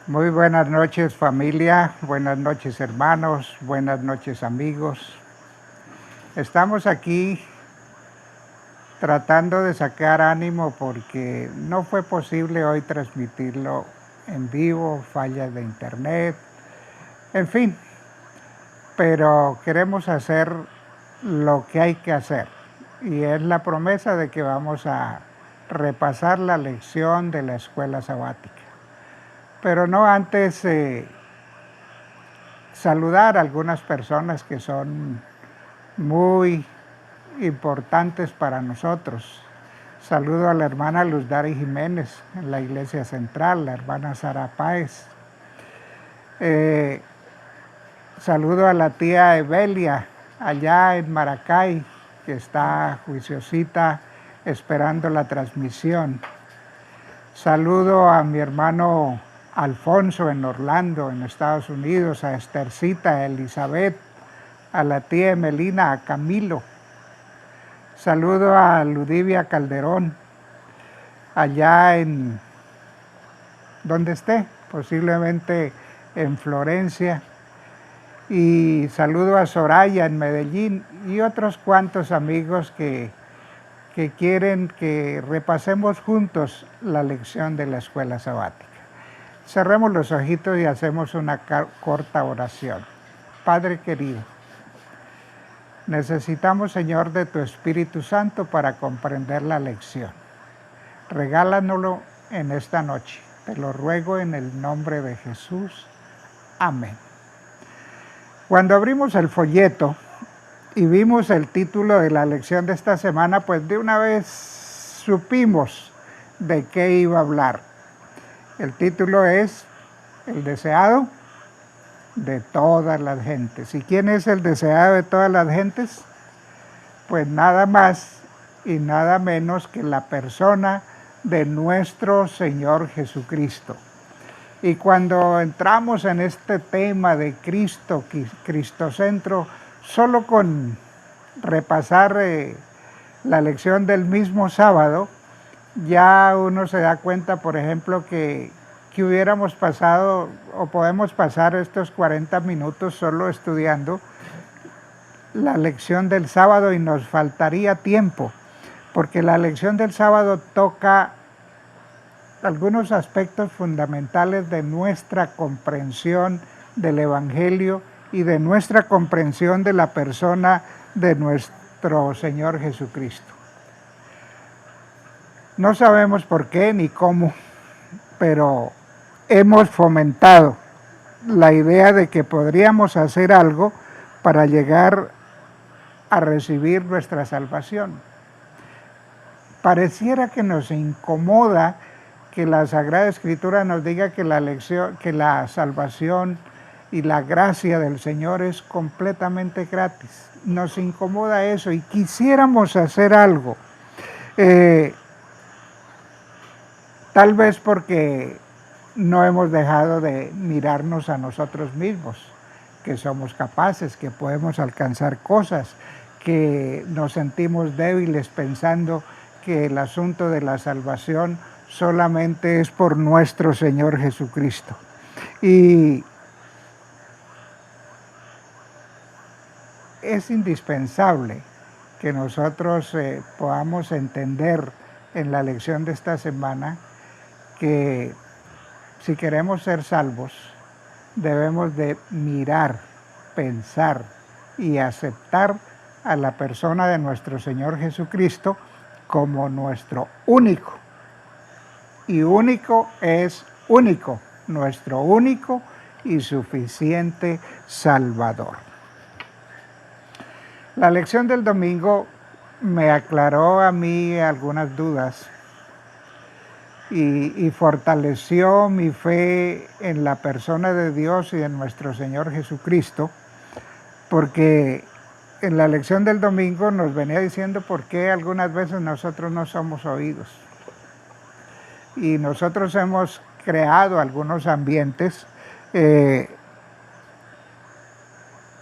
Muy buenas noches familia, buenas noches hermanos, buenas noches amigos. Estamos aquí tratando de sacar ánimo porque no fue posible hoy transmitirlo en vivo, fallas de internet, en fin, pero queremos hacer lo que hay que hacer y es la promesa de que vamos a repasar la lección de la escuela sabática. Pero no antes saludar a algunas personas que son muy importantes para nosotros. Saludo a la hermana Luz Dari Jiménez en la Iglesia Central, la hermana Sara Páez. Saludo a la tía Evelia allá en Maracay, que está juiciosita esperando la transmisión. Saludo a mi hermano Alfonso en Orlando, en Estados Unidos, a Estercita, a Elizabeth, a la tía Emelina, a Camilo. Saludo a Ludivia Calderón, allá en donde esté, posiblemente en Florencia. Y saludo a Soraya en Medellín y otros cuantos amigos que quieren que repasemos juntos la lección de la escuela sabática. Cerremos los ojitos y hacemos una corta oración. Padre querido, necesitamos, Señor, de tu Espíritu Santo para comprender la lección. Regálanoslo en esta noche. Te lo ruego en el nombre de Jesús. Amén. Cuando abrimos el folleto y vimos el título de la lección de esta semana, pues de una vez supimos de qué iba a hablar. El título es El deseado de todas las gentes. ¿Y quién es el deseado de todas las gentes? Pues nada más y nada menos que la persona de nuestro Señor Jesucristo. Y cuando entramos en este tema de Cristo, Cristocentro, solo con repasar la lección del mismo sábado, ya uno se da cuenta, por ejemplo, que hubiéramos pasado o podemos pasar estos 40 minutos solo estudiando la lección del sábado y nos faltaría tiempo, porque la lección del sábado toca algunos aspectos fundamentales de nuestra comprensión del Evangelio y de nuestra comprensión de la persona de nuestro Señor Jesucristo. No sabemos por qué ni cómo, pero hemos fomentado la idea de que podríamos hacer algo para llegar a recibir nuestra salvación. Pareciera que nos incomoda que la Sagrada Escritura nos diga que la salvación y la gracia del Señor es completamente gratis. Nos incomoda eso y quisiéramos hacer algo. Tal vez porque no hemos dejado de mirarnos a nosotros mismos, que somos capaces, que podemos alcanzar cosas, que nos sentimos débiles pensando que el asunto de la salvación solamente es por nuestro Señor Jesucristo. Y es indispensable que nosotros podamos entender en la lección de esta semana que si queremos ser salvos, debemos de mirar, pensar y aceptar a la persona de nuestro Señor Jesucristo como nuestro único. Y único es único, nuestro único y suficiente Salvador. La lección del domingo me aclaró a mí algunas dudas y fortaleció mi fe en la persona de Dios y en nuestro Señor Jesucristo, porque en la lección del domingo nos venía diciendo por qué algunas veces nosotros no somos oídos. Y nosotros hemos creado algunos ambientes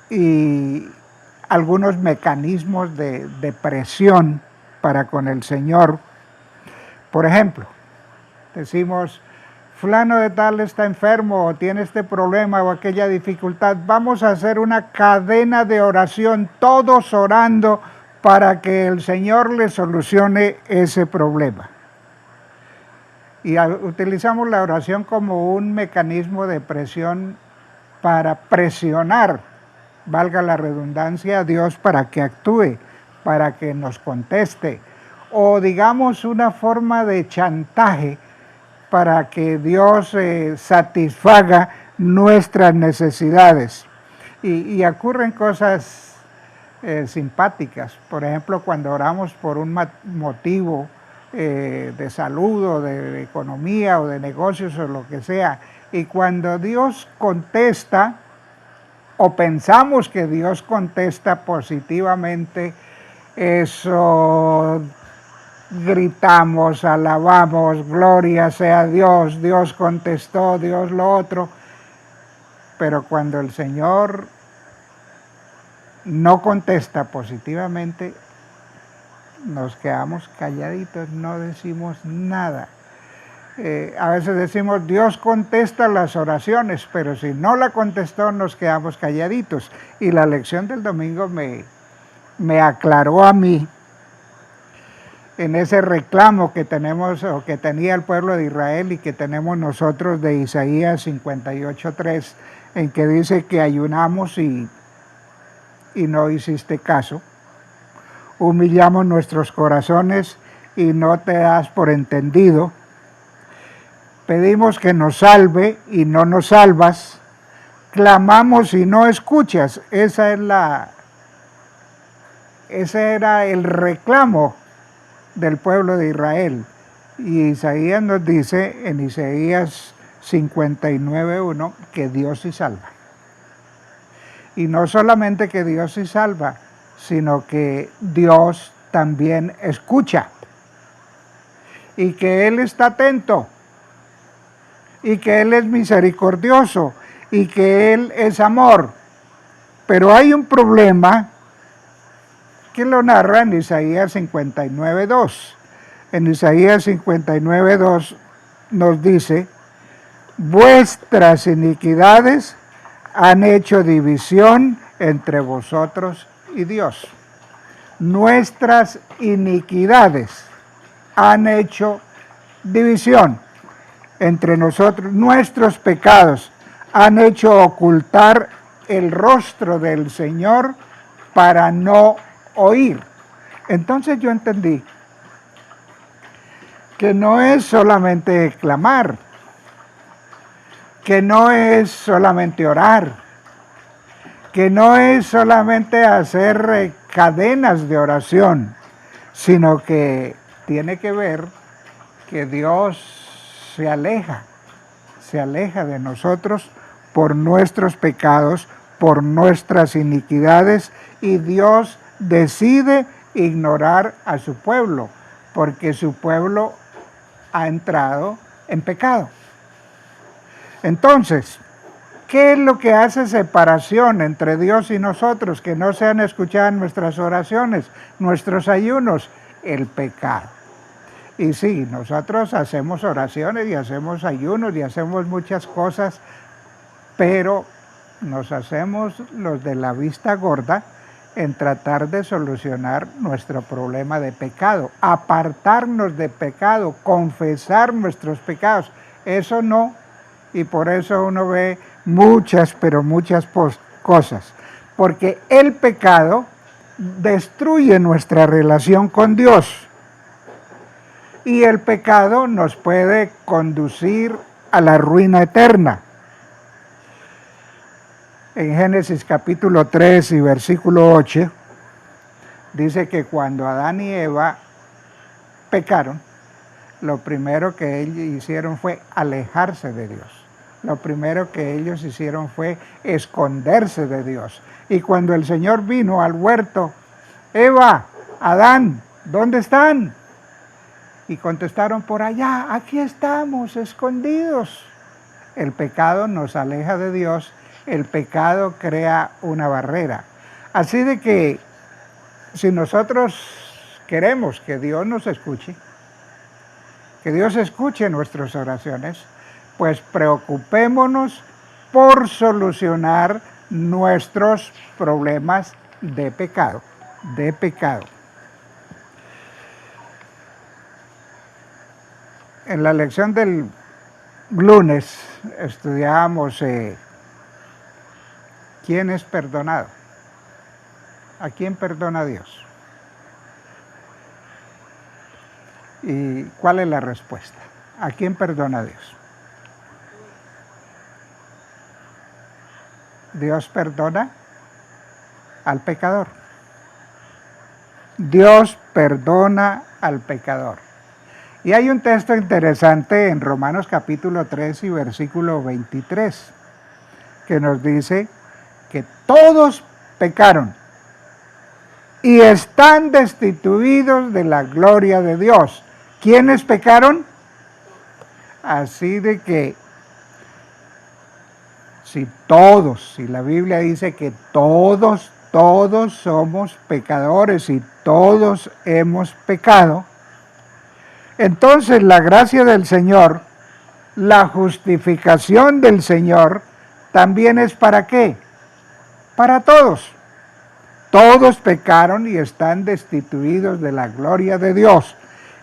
y algunos mecanismos de presión para con el Señor. Por ejemplo, decimos, fulano de tal está enfermo o tiene este problema o aquella dificultad, vamos a hacer una cadena de oración, todos orando para que el Señor le solucione ese problema. Y utilizamos la oración como un mecanismo de presión para presionar, valga la redundancia, a Dios para que actúe, para que nos conteste, o digamos una forma de chantaje para que Dios satisfaga nuestras necesidades. Y ocurren cosas simpáticas. Por ejemplo, cuando oramos por un motivo de salud o de economía o de negocios o lo que sea, y cuando Dios contesta, o pensamos que Dios contesta positivamente, eso gritamos, alabamos, gloria sea Dios, Dios contestó, Dios lo otro. Pero cuando el Señor no contesta positivamente, nos quedamos calladitos, no decimos nada. A veces decimos, Dios contesta las oraciones, pero si no la contestó, nos quedamos calladitos. Y la lección del domingo me aclaró a mí en ese reclamo que tenemos o que tenía el pueblo de Israel y que tenemos nosotros de Isaías 58:3, en que dice que ayunamos y no hiciste caso, humillamos nuestros corazones y no te das por entendido, pedimos que nos salve y no nos salvas, clamamos y no escuchas. Ese era el reclamo del pueblo de Israel. Y Isaías nos dice en Isaías 59:1 que Dios sí salva. Y no solamente que Dios sí salva, sino que Dios también escucha. Y que Él está atento. Y que Él es misericordioso. Y que Él es amor. Pero hay un problema que lo narra en Isaías 59:2. En Isaías 59:2 nos dice, vuestras iniquidades han hecho división entre vosotros y Dios. Nuestras iniquidades han hecho división entre nosotros. Nuestros pecados han hecho ocultar el rostro del Señor para no oír. Entonces yo entendí que no es solamente clamar, que no es solamente orar, que no es solamente hacer cadenas de oración, sino que tiene que ver que Dios se aleja de nosotros por nuestros pecados, por nuestras iniquidades, y Dios decide ignorar a su pueblo, porque su pueblo ha entrado en pecado. Entonces, ¿qué es lo que hace separación entre Dios y nosotros? Que no sean escuchadas nuestras oraciones, nuestros ayunos, el pecado. Y sí, nosotros hacemos oraciones y hacemos ayunos y hacemos muchas cosas, pero nos hacemos los de la vista gorda en tratar de solucionar nuestro problema de pecado, apartarnos de pecado, confesar nuestros pecados. Eso no, y por eso uno ve muchas, pero muchas cosas, porque el pecado destruye nuestra relación con Dios, y el pecado nos puede conducir a la ruina eterna. En Génesis capítulo 3 y versículo 8, dice que cuando Adán y Eva pecaron, lo primero que ellos hicieron fue alejarse de Dios. Lo primero que ellos hicieron fue esconderse de Dios. Y cuando el Señor vino al huerto, Eva, Adán, ¿dónde están? Y contestaron, por allá, aquí estamos, escondidos. El pecado nos aleja de Dios. El pecado crea una barrera. Así de que si nosotros queremos que Dios nos escuche, que Dios escuche nuestras oraciones, Pues preocupémonos por solucionar nuestros problemas de pecado, En la lección del lunes estudiábamos quién es perdonado, a quién perdona Dios. ¿Y cuál es la respuesta? ¿A quién perdona Dios? Dios perdona al pecador. Dios perdona al pecador. Y hay un texto interesante en Romanos capítulo 3 y versículo 23, que nos dice que todos pecaron y están destituidos de la gloria de Dios. ¿Quiénes pecaron? Así de que si la Biblia dice que todos somos pecadores y todos hemos pecado, entonces la gracia del Señor, la justificación del Señor, también es ¿para qué? Para todos. Todos pecaron y están destituidos de la gloria de Dios.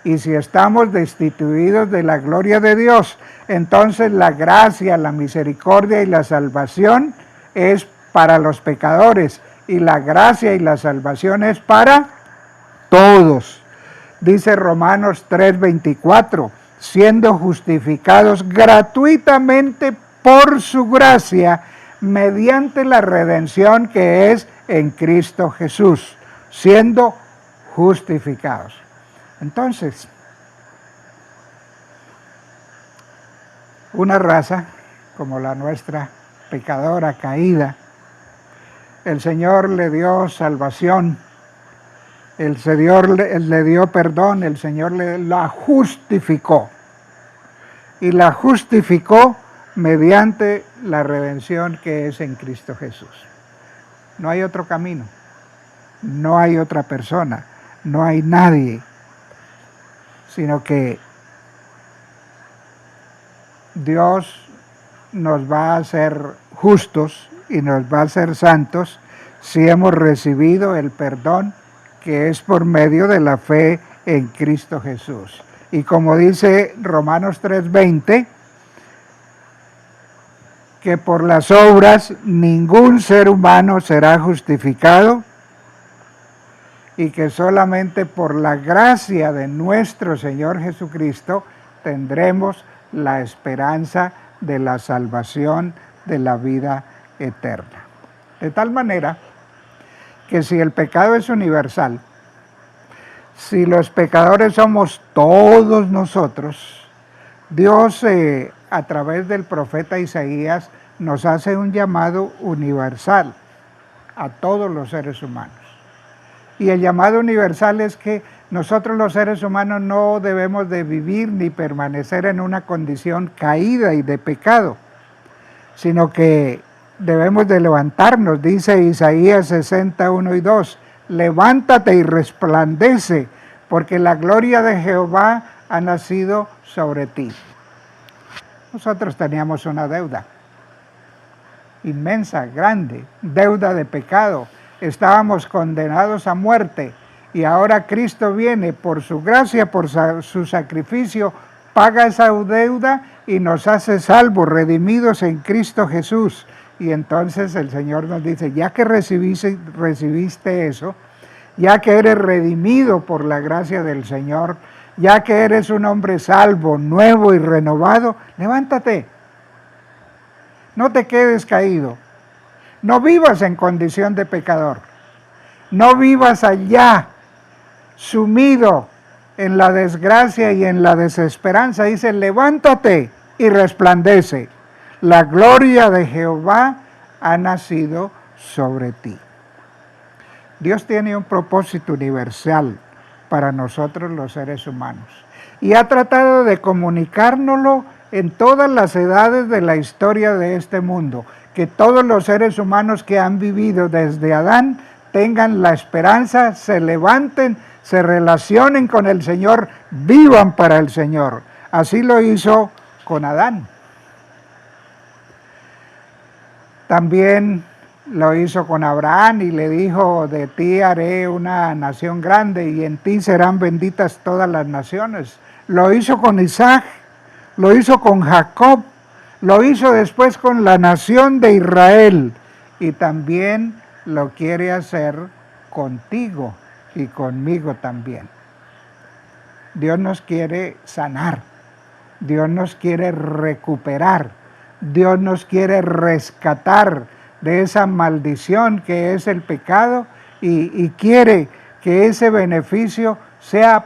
Y si estamos destituidos de la gloria de Dios, entonces la gracia, la misericordia y la salvación es para los pecadores. Y la gracia y la salvación es para todos. Dice Romanos 3:24, siendo justificados gratuitamente por su gracia, mediante la redención que es en Cristo Jesús, siendo justificados. Entonces, una raza como la nuestra, pecadora, caída, el Señor le dio salvación, el Señor le dio perdón, el Señor la justificó. Y la justificó mediante la redención que es en Cristo Jesús. No hay otro camino, no hay otra persona, no hay nadie, sino que Dios nos va a hacer justos y nos va a hacer santos si hemos recibido el perdón que es por medio de la fe en Cristo Jesús. Y como dice Romanos 3:20, que por las obras ningún ser humano será justificado y que solamente por la gracia de nuestro Señor Jesucristo tendremos la esperanza de la salvación de la vida eterna. De tal manera que si el pecado es universal, si los pecadores somos todos nosotros, Dios a través del profeta Isaías nos hace un llamado universal a todos los seres humanos. Y el llamado universal es que nosotros los seres humanos no debemos de vivir ni permanecer en una condición caída y de pecado, sino que debemos de levantarnos, dice Isaías 61:2, levántate y resplandece, porque la gloria de Jehová ha nacido sobre ti. Nosotros teníamos una deuda inmensa, grande, deuda de pecado. Estábamos condenados a muerte y ahora Cristo viene por su gracia, por su sacrificio, paga esa deuda y nos hace salvos, redimidos en Cristo Jesús. Y entonces el Señor nos dice, ya que recibiste eso, ya que eres redimido por la gracia del Señor, ya que eres un hombre salvo, nuevo y renovado, levántate. No te quedes caído. No vivas en condición de pecador. No vivas allá, sumido en la desgracia y en la desesperanza. Dice, levántate y resplandece. La gloria de Jehová ha nacido sobre ti. Dios tiene un propósito universal para nosotros los seres humanos y ha tratado de comunicárnoslo en todas las edades de la historia de este mundo, que todos los seres humanos que han vivido desde Adán tengan la esperanza, se levanten, se relacionen con el Señor, vivan para el Señor. Así lo hizo con Adán. También lo hizo con Abraham y le dijo, de ti haré una nación grande y en ti serán benditas todas las naciones. Lo hizo con Isaac, lo hizo con Jacob, lo hizo después con la nación de Israel y también lo quiere hacer contigo y conmigo también. Dios nos quiere sanar, Dios nos quiere recuperar, Dios nos quiere rescatar de esa maldición que es el pecado y quiere que ese beneficio sea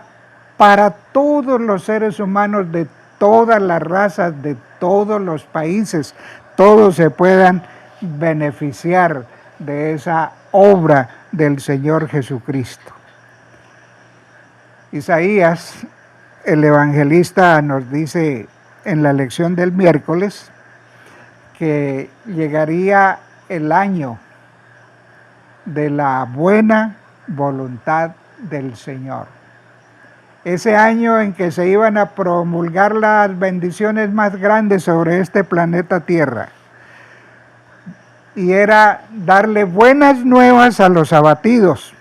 para todos los seres humanos de todas las razas, de todos los países, todos se puedan beneficiar de esa obra del Señor Jesucristo. Isaías, el evangelista, nos dice en la lección del miércoles que llegaría el año de la buena voluntad del Señor. Ese año en que se iban a promulgar las bendiciones más grandes sobre este planeta Tierra. Y era darle buenas nuevas a los abatidos.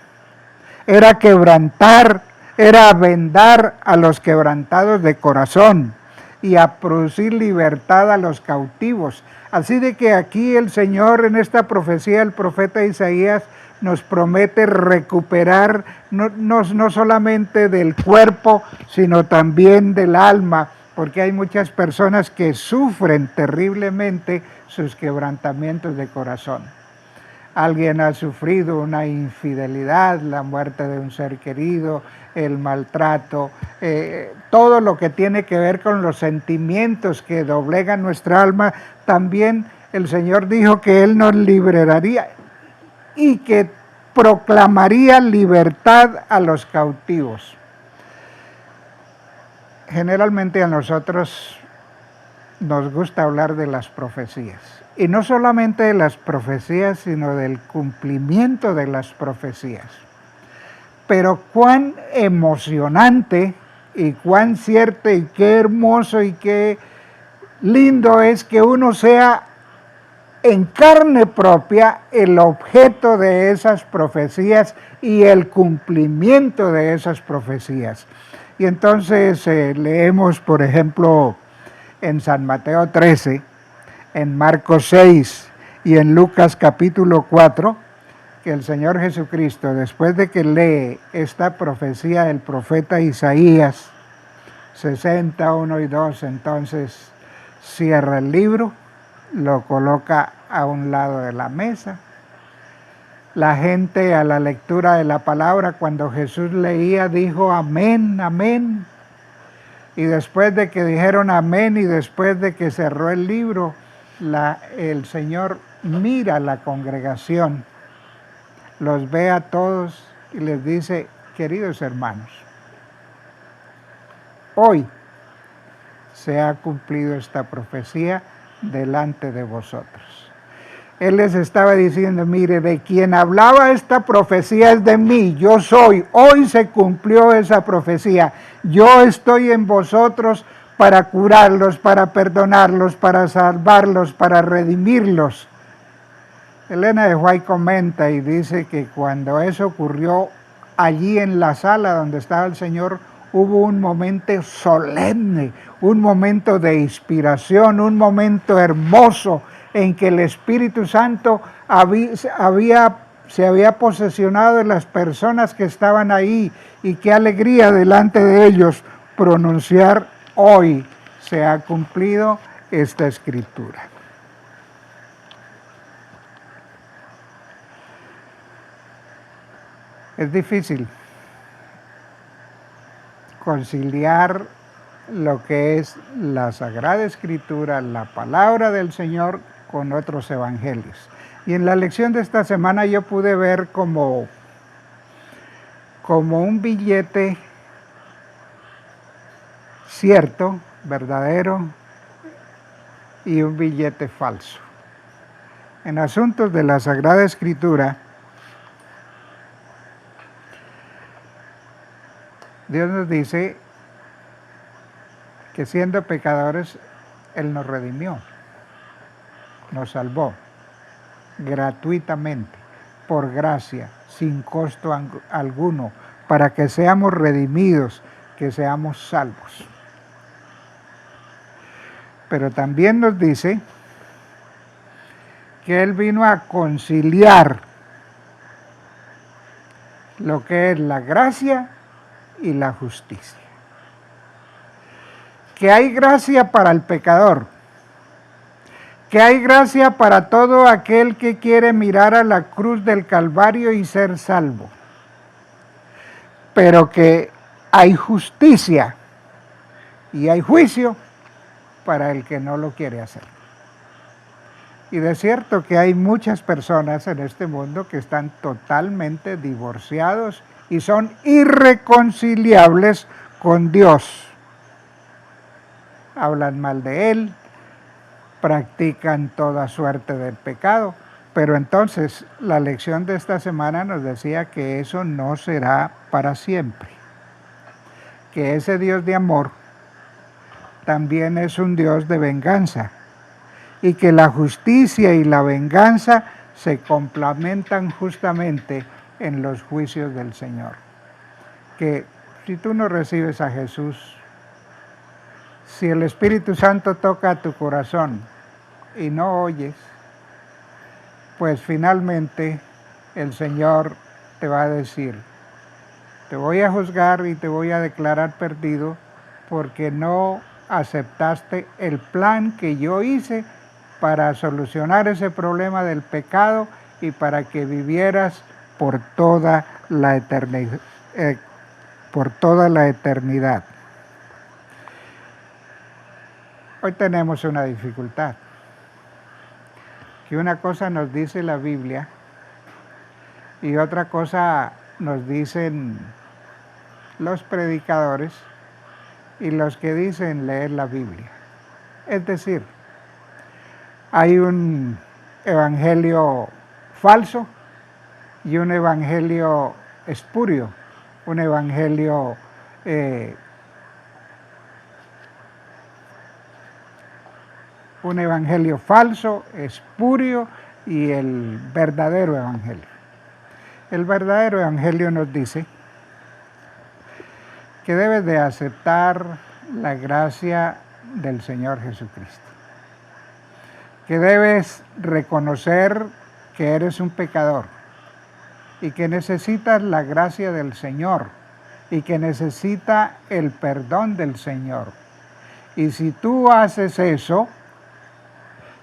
Era quebrantar, era vendar a los quebrantados de corazón y a producir libertad a los cautivos. Así de que aquí el Señor, en esta profecía, el profeta Isaías nos promete recuperar no solamente del cuerpo, sino también del alma, porque hay muchas personas que sufren terriblemente sus quebrantamientos de corazón. Alguien ha sufrido una infidelidad, la muerte de un ser querido, el maltrato, todo lo que tiene que ver con los sentimientos que doblegan nuestra alma. También el Señor dijo que Él nos liberaría y que proclamaría libertad a los cautivos. Generalmente a nosotros nos gusta hablar de las profecías. Y no solamente de las profecías, sino del cumplimiento de las profecías. Pero cuán emocionante y cuán cierto y qué hermoso y qué lindo es que uno sea en carne propia el objeto de esas profecías y el cumplimiento de esas profecías. Y entonces leemos, por ejemplo, en San Mateo 13, en Marcos 6 y en Lucas capítulo 4, que el Señor Jesucristo, después de que lee esta profecía del profeta Isaías 60, 1 y 2, entonces cierra el libro, lo coloca a un lado de la mesa. La gente a la lectura de la palabra, cuando Jesús leía, dijo amén, amén. Y después de que dijeron amén y después de que cerró el libro, el Señor mira a la congregación, los ve a todos y les dice, queridos hermanos, hoy se ha cumplido esta profecía delante de vosotros. Él les estaba diciendo, mire, de quien hablaba esta profecía es de mí, yo soy, hoy se cumplió esa profecía, yo estoy en vosotros para curarlos, para perdonarlos, para salvarlos, para redimirlos. Elena de White comenta y dice que cuando eso ocurrió allí en la sala donde estaba el Señor, hubo un momento solemne, un momento de inspiración, un momento hermoso en que el Espíritu Santo se había posesionado de las personas que estaban ahí, y qué alegría delante de ellos pronunciar, hoy se ha cumplido esta escritura. Es difícil conciliar lo que es la Sagrada Escritura, la palabra del Señor, con otros evangelios. Y en la lección de esta semana yo pude ver como un billete cierto, verdadero, y un billete falso. En asuntos de la Sagrada Escritura, Dios nos dice que siendo pecadores, Él nos redimió, nos salvó. gratuitamente, por gracia, sin costo alguno, para que seamos redimidos, que seamos salvos. Pero también nos dice que Él vino a conciliar lo que es la gracia y la justicia. Que hay gracia para el pecador, que hay gracia para todo aquel que quiere mirar a la cruz del Calvario y ser salvo, pero que hay justicia y hay juicio para el que no lo quiere hacer. Y de cierto que hay muchas personas en este mundo que están totalmente divorciados y son irreconciliables con Dios. Hablan mal de Él, practican toda suerte de pecado, pero entonces la lección de esta semana nos decía que eso no será para siempre, que ese Dios de amor también es un Dios de venganza, y que la justicia y la venganza se complementan justamente en los juicios del Señor. Que si tú no recibes a Jesús, si el Espíritu Santo toca tu corazón y no oyes, pues finalmente el Señor te va a decir, te voy a juzgar y te voy a declarar perdido porque no aceptaste el plan que yo hice para solucionar ese problema del pecado y para que vivieras por toda la eternidad. Hoy tenemos una dificultad, que una cosa nos dice la Biblia y otra cosa nos dicen los predicadores y los que dicen leer la Biblia. Es decir, hay un evangelio falso y un evangelio espurio, un evangelio falso, espurio y el verdadero evangelio. El verdadero evangelio nos dice que debes de aceptar la gracia del Señor Jesucristo, que debes reconocer que eres un pecador y que necesitas la gracia del Señor y que necesitas el perdón del Señor. Y si tú haces eso,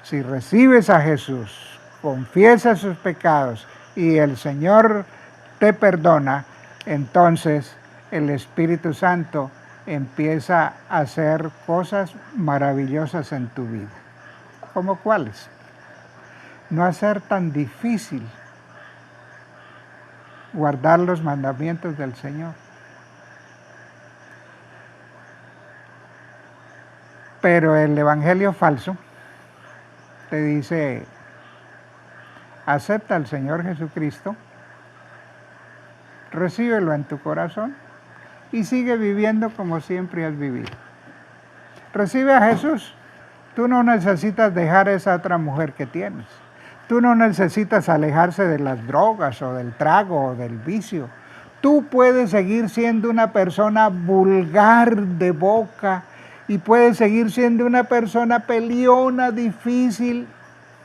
si recibes a Jesús, confiesas sus pecados y el Señor te perdona, entonces el Espíritu Santo empieza a hacer cosas maravillosas en tu vida. ¿Cómo cuáles? No hacer tan difícil guardar los mandamientos del Señor. Pero el evangelio falso te dice, acepta al Señor Jesucristo, recíbelo en tu corazón y sigue viviendo como siempre has vivido. Recibe a Jesús. Tú no necesitas dejar esa otra mujer que tienes. Tú no necesitas alejarse de las drogas o del trago o del vicio. Tú puedes seguir siendo una persona vulgar de boca y puedes seguir siendo una persona peleona, difícil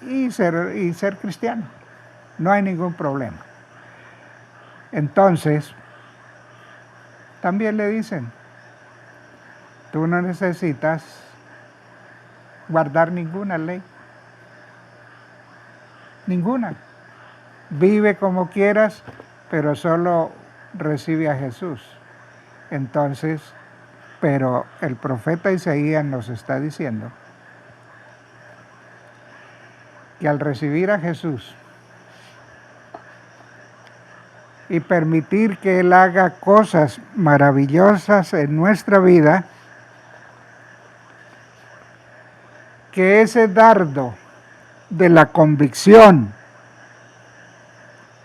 y ser cristiano. No hay ningún problema. Entonces, también le dicen, tú no necesitas guardar ninguna ley. Ninguna. Vive como quieras, pero solo recibe a Jesús. Entonces, pero el profeta Isaías nos está diciendo que al recibir a Jesús y permitir que Él haga cosas maravillosas en nuestra vida, que ese dardo de la convicción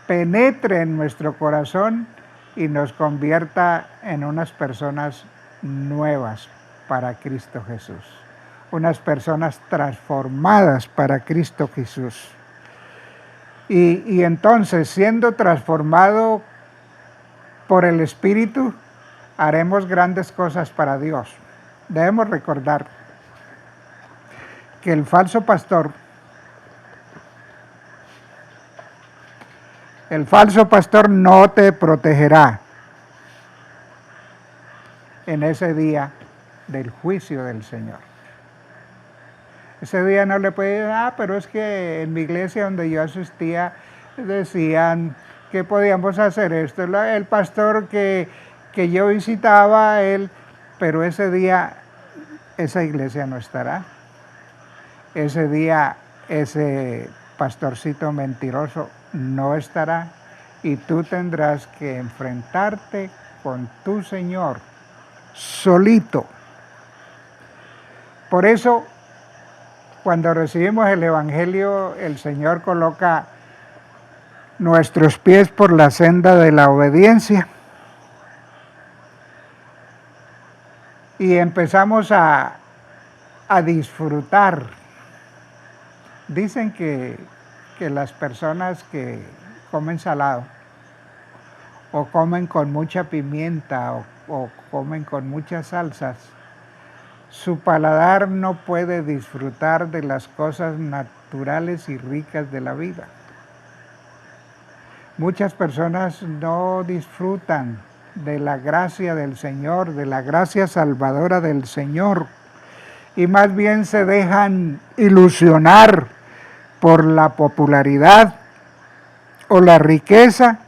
penetre en nuestro corazón y nos convierta en unas personas nuevas para Cristo Jesús, unas personas transformadas para Cristo Jesús. Y entonces, siendo transformado por el Espíritu, haremos grandes cosas para Dios. Debemos recordar que el falso pastor no te protegerá en ese día del juicio del Señor. Ese día no le puede decir, pero es que en mi iglesia donde yo asistía decían que podíamos hacer esto. El pastor que yo visitaba, pero ese día esa iglesia no estará. Ese día ese pastorcito mentiroso no estará y tú tendrás que enfrentarte con tu Señor solito. Por eso, cuando recibimos el Evangelio, el Señor coloca nuestros pies por la senda de la obediencia y empezamos a disfrutar. Dicen que las personas que comen salado o comen con mucha pimienta o comen con muchas salsas, su paladar no puede disfrutar de las cosas naturales y ricas de la vida. Muchas personas no disfrutan de la gracia del Señor, de la gracia salvadora del Señor, y más bien se dejan ilusionar por la popularidad o la riqueza,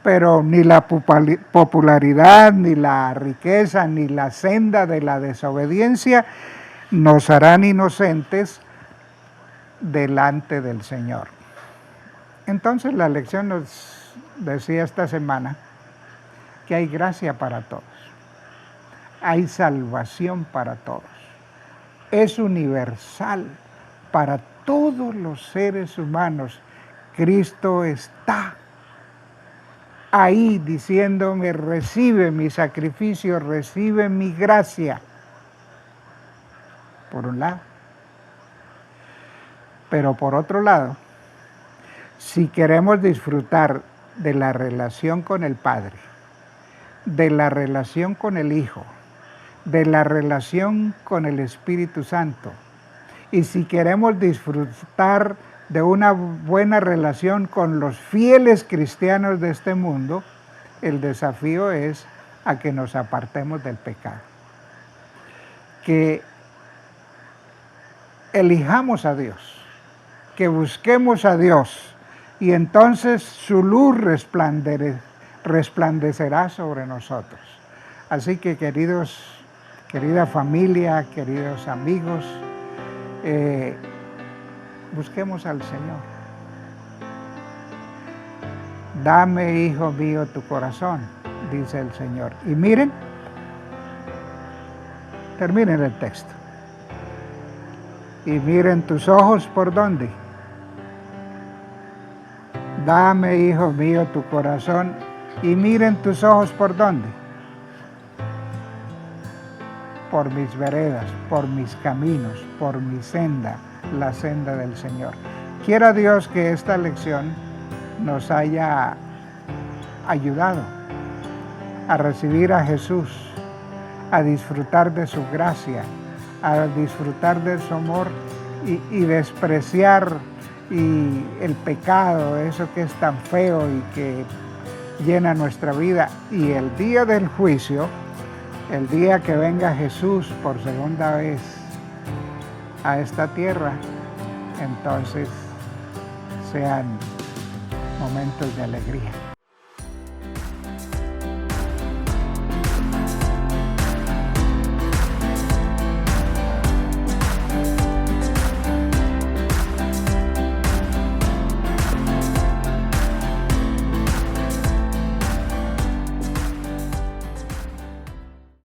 pero ni la popularidad, ni la riqueza, ni la senda de la desobediencia nos harán inocentes delante del Señor. Entonces la lección nos decía esta semana que hay gracia para todos, hay salvación para todos, es universal para todos los seres humanos. Cristo está ahí diciéndome, recibe mi sacrificio, recibe mi gracia, por un lado. Pero por otro lado, si queremos disfrutar de la relación con el Padre, de la relación con el Hijo, de la relación con el Espíritu Santo, y si queremos disfrutar de una buena relación con los fieles cristianos de este mundo, el desafío es a que nos apartemos del pecado, que elijamos a Dios, que busquemos a Dios, y entonces su luz resplandecerá sobre nosotros. Así que querida familia, queridos amigos, busquemos al Señor. Dame, hijo mío, tu corazón, dice el Señor. Y miren, terminen el texto. Y miren tus ojos, ¿por dónde? Dame, hijo mío, tu corazón, y miren tus ojos, ¿por dónde? Por mis veredas, por mis caminos, por mi senda, la senda del Señor. Quiera Dios que esta lección nos haya ayudado a recibir a Jesús, a disfrutar de su gracia, a disfrutar de su amor y despreciar el pecado, eso que es tan feo y que llena nuestra vida. Y el día del juicio, el día que venga Jesús por segunda vez a esta tierra, entonces sean momentos de alegría.